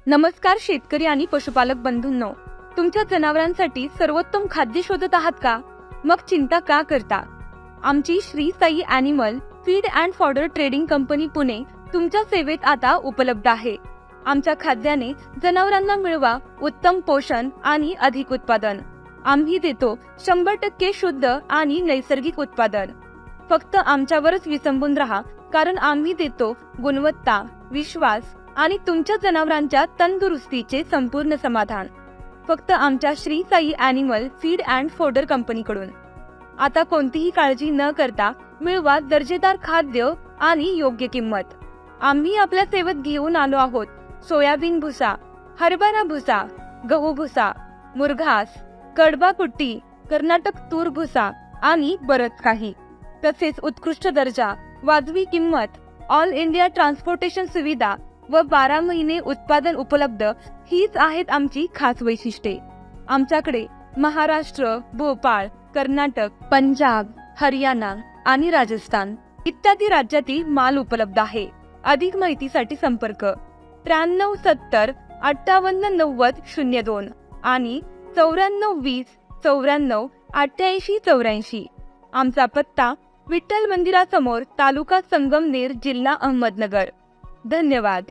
नमस्कार शेतकरी आणि पशुपालक बंधूंनो, तुमच्या जनावरांसाठी सर्वोत्तम खाद्य शोधत आहात का? मग चिंता का करता? आमची Shri Sai animal feed and fodder trading company Pune तुमच्या सेवेत आता उपलब्ध आहे. आमच्या खाद्याने जनावरांना मिळवा उत्तम पोषण आणि अधिक उत्पादन. आम्ही देतो 100% शुद्ध आणि नैसर्गिक उत्पादन. फक्त आमच्यावरच विसंबून राहा, कारण आम्ही देतो गुणवत्ता, विश्वास आणि तुमच्या जनावरांच्या तंदुरुस्तीचे संपूर्ण समाधान. फक्त आमच्या Shri Sai animal feed and fodder कंपनीकडून. आता कोणतीही काळजी न करता मिळवा दर्जेदार खाद्य आणि योग्य किंमत. आम्ही आपल्या सेवेत घेऊन आलो आहोत सोयाबीन भुसा, हरभरा भुसा, गहू भुसा, मुरघास, कडबा कुट्टी, कर्नाटक तूर भुसा आणि बरंच काही. तसेच उत्कृष्ट दर्जा, वाजवी किंमत, ऑल इंडिया ट्रान्सपोर्टेशन सुविधा व 12 महिने उत्पादन उपलब्ध हीच आहेत आमची खास वैशिष्ट्ये. आमच्याकडे महाराष्ट्र, भोपाळ, कर्नाटक, पंजाब, हरियाणा आणि राजस्थान इत्यादी राज्यातील माल उपलब्ध आहे. अधिक माहितीसाठी संपर्क 9370 5890 02 आणि 9420 94 88 84. आमचा पत्ता विठ्ठल मंदिरासमोर, तालुका संगमनेर, जिल्हा अहमदनगर. धन्यवाद.